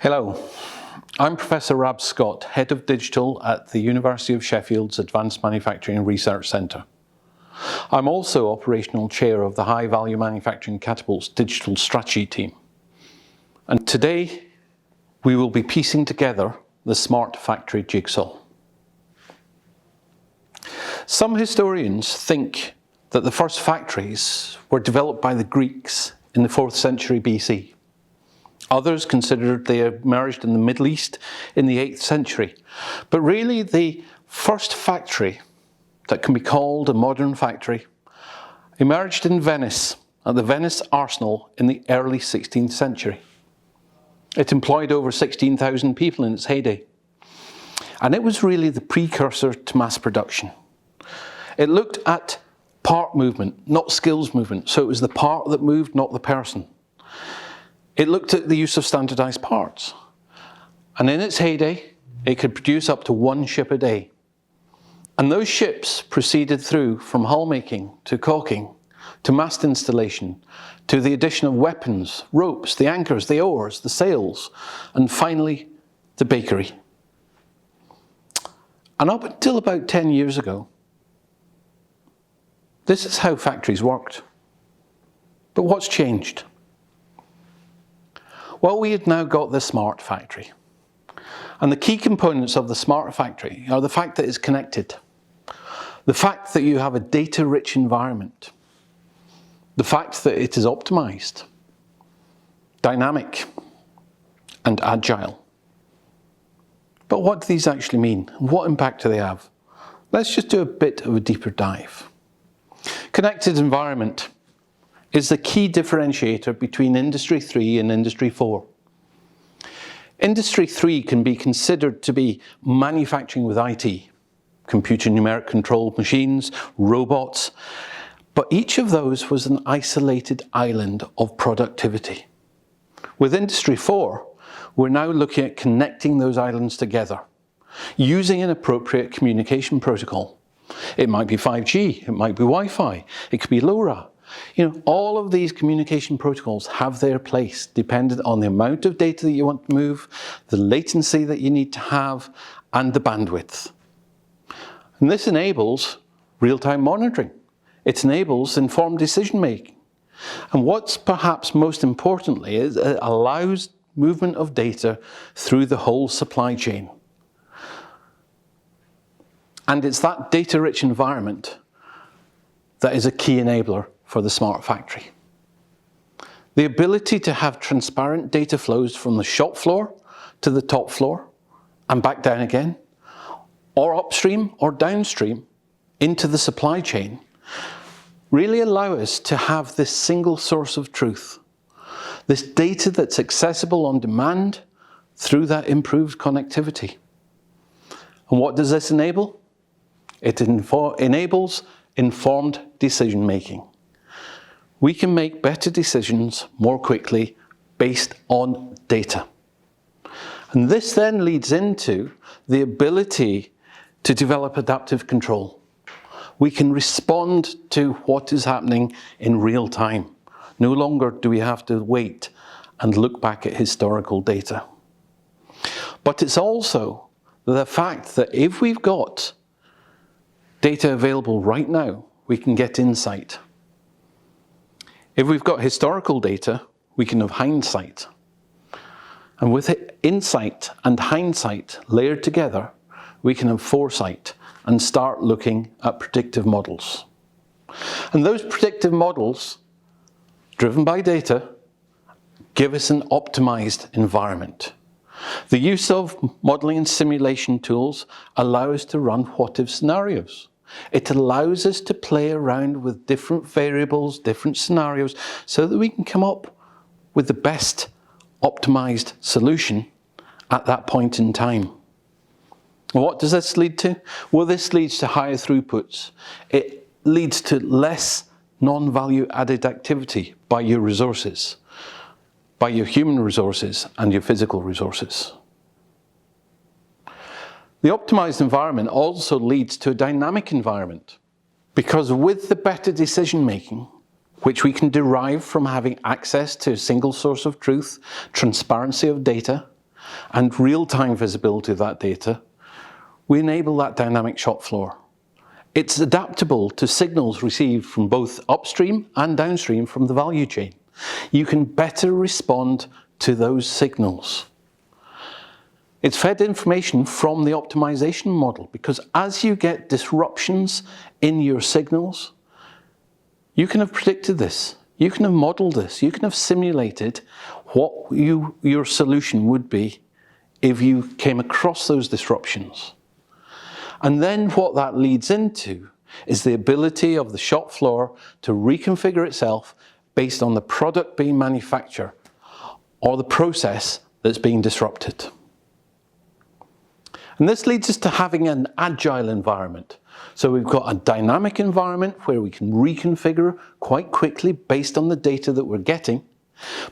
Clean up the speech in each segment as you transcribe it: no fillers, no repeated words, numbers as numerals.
Hello, I'm Professor Rab Scott, Head of Digital at the University of Sheffield's Advanced Manufacturing Research Centre. I'm also Operational Chair of the High Value Manufacturing Catapult's Digital Strategy team. And today we will be piecing together the Smart Factory jigsaw. Some historians think that the first factories were developed by the Greeks in the 4th century BC. Others considered they emerged in the Middle East in the 8th century. But really the first factory that can be called a modern factory emerged in Venice, at the Venice Arsenal in the early 16th century. It employed over 16,000 people in its heyday. And it was really the precursor to mass production. It looked at part movement, not skills movement. So it was the part that moved, not the person. It looked at the use of standardized parts. And in its heyday, it could produce up to 1 ship a day. And those ships proceeded through from hull making to caulking, to mast installation, to the addition of weapons, ropes, the anchors, the oars, the sails, and finally, the bakery. And up until about 10 years ago, this is how factories worked. But what's changed? Well, we have now got the smart factory. And the key components of the smart factory are the fact that it's connected, the fact that you have a data-rich environment, the fact that it is optimized, dynamic, and agile. But what do these actually mean? What impact do they have? Let's just do a bit of a deeper dive. Connected environment is the key differentiator between Industry 3 and Industry 4. Industry 3 can be considered to be manufacturing with IT, computer numeric controlled machines, robots, but each of those was an isolated island of productivity. With Industry 4, we're now looking at connecting those islands together, using an appropriate communication protocol. It might be 5G, it might be Wi-Fi, it could be LoRa. All of these communication protocols have their place dependent on the amount of data that you want to move, the latency that you need to have, and the bandwidth. And this enables real-time monitoring. It enables informed decision making. And what's perhaps most importantly is it allows movement of data through the whole supply chain. And it's that data-rich environment that is a key enabler for the smart factory. The ability to have transparent data flows from the shop floor to the top floor and back down again, or upstream or downstream into the supply chain, really allow us to have this single source of truth. This data that's accessible on demand through that improved connectivity. And what does this enable? It enables informed decision making. We can make better decisions more quickly based on data. And this then leads into the ability to develop adaptive control. We can respond to what is happening in real time. No longer do we have to wait and look back at historical data. But it's also the fact that if we've got data available right now, we can get insight. If we've got historical data, we can have hindsight. And with insight and hindsight layered together, we can have foresight and start looking at predictive models. And those predictive models, driven by data, give us an optimized environment. The use of modeling and simulation tools allow us to run what-if scenarios. It allows us to play around with different variables, different scenarios, so that we can come up with the best optimized solution at that point in time. What does this lead to? Well, this leads to higher throughputs. It leads to less non-value added activity by your resources, by your human resources and your physical resources. The optimized environment also leads to a dynamic environment, because with the better decision making, which we can derive from having access to a single source of truth, transparency of data, and real-time visibility of that data, we enable that dynamic shop floor. It's adaptable to signals received from both upstream and downstream from the value chain. You can better respond to those signals. It's fed information from the optimization model, because as you get disruptions in your signals, you can have predicted this, you can have modeled this, you can have simulated what your solution would be if you came across those disruptions. And then what that leads into is the ability of the shop floor to reconfigure itself based on the product being manufactured or the process that's being disrupted. And this leads us to having an agile environment. So we've got a dynamic environment where we can reconfigure quite quickly based on the data that we're getting.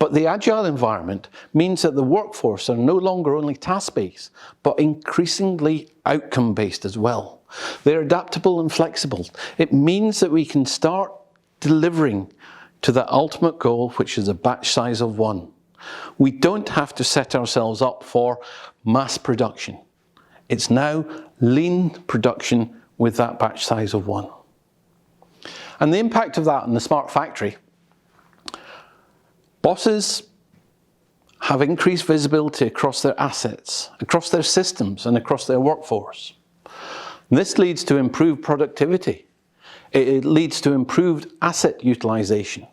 But the agile environment means that the workforce are no longer only task-based, but increasingly outcome-based as well. They're adaptable and flexible. It means that we can start delivering to the ultimate goal, which is a batch size of 1. We don't have to set ourselves up for mass production. It's now lean production with that batch size of 1. And the impact of that on the smart factory: bosses have increased visibility across their assets, across their systems, and across their workforce. And this leads to improved productivity. It leads to improved asset utilization,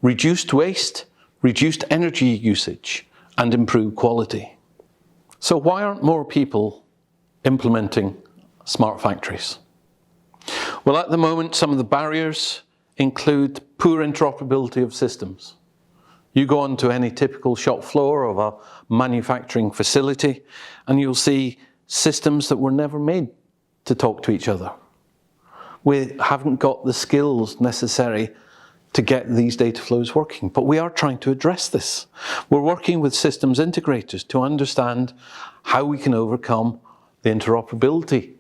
reduced waste, reduced energy usage, and improved quality. So why aren't more people implementing smart factories? Well, at the moment, some of the barriers include poor interoperability of systems. You go onto any typical shop floor of a manufacturing facility and you'll see systems that were never made to talk to each other. We haven't got the skills necessary to get these data flows working, but we are trying to address this. We're working with systems integrators to understand how we can overcome the interoperability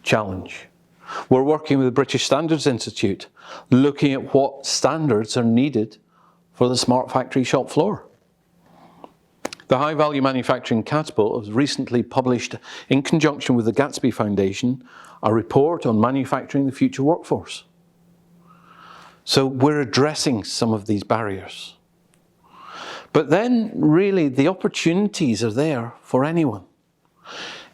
challenge. We're working with the British Standards Institute, looking at what standards are needed for the smart factory shop floor. The High Value Manufacturing Catapult has recently published, in conjunction with the Gatsby Foundation, a report on manufacturing the future workforce. So we're addressing some of these barriers. But then really the opportunities are there for anyone.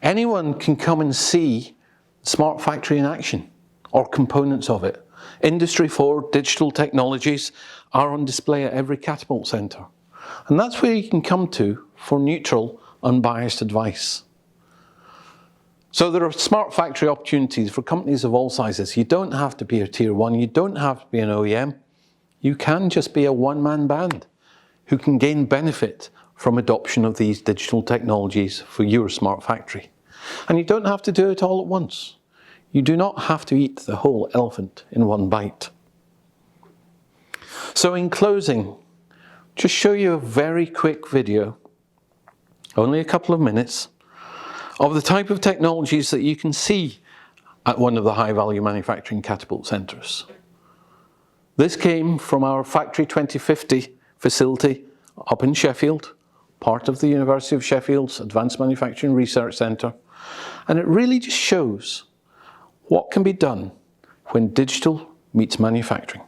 Anyone can come and see smart factory in action or components of it. Industry 4 digital technologies are on display at every Catapult Centre. And that's where you can come to for neutral, unbiased advice. So there are smart factory opportunities for companies of all sizes. You don't have to be a tier 1, you don't have to be an OEM. You can just be a one-man band who can gain benefit from adoption of these digital technologies for your smart factory. And you don't have to do it all at once. You do not have to eat the whole elephant in one bite. So in closing, just show you a very quick video, only a couple of minutes, of the type of technologies that you can see at one of the High Value Manufacturing Catapult Centres. This came from our Factory 2050 facility up in Sheffield, part of the University of Sheffield's Advanced Manufacturing Research Centre, and it really just shows what can be done when digital meets manufacturing.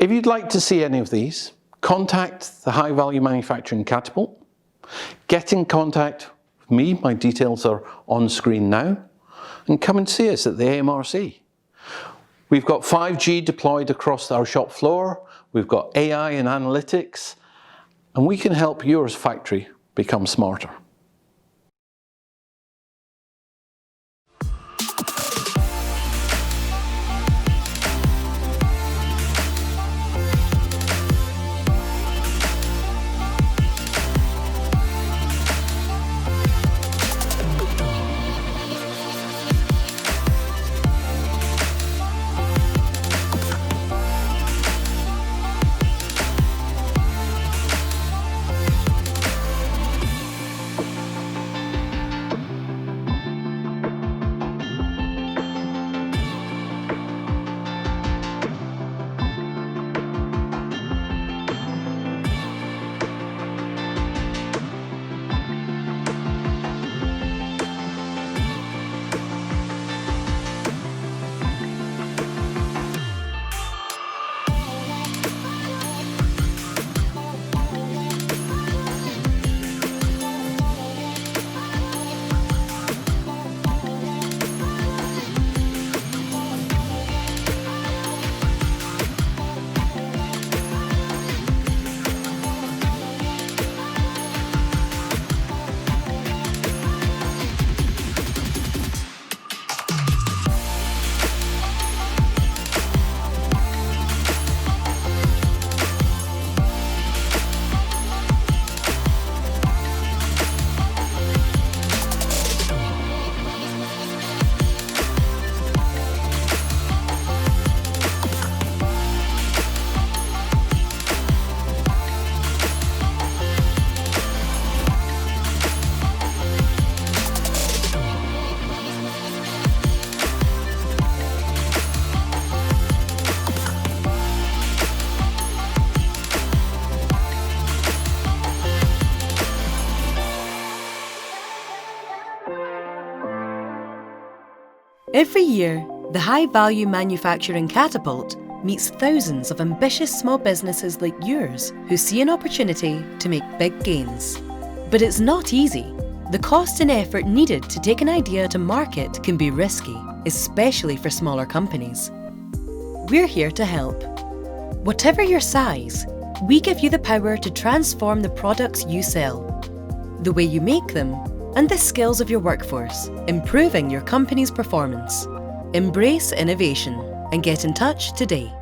If you'd like to see any of these, contact the High Value Manufacturing Catapult. Get in contact with me, my details are on screen now, and come and see us at the AMRC. We've got 5G deployed across our shop floor, we've got AI and analytics, and we can help your factory become smarter. Every year, the High Value Manufacturing Catapult meets thousands of ambitious small businesses like yours who see an opportunity to make big gains. But it's not easy. The cost and effort needed to take an idea to market can be risky, especially for smaller companies. We're here to help. Whatever your size, we give you the power to transform the products you sell, the way you make them, and the skills of your workforce, improving your company's performance. Embrace innovation and get in touch today.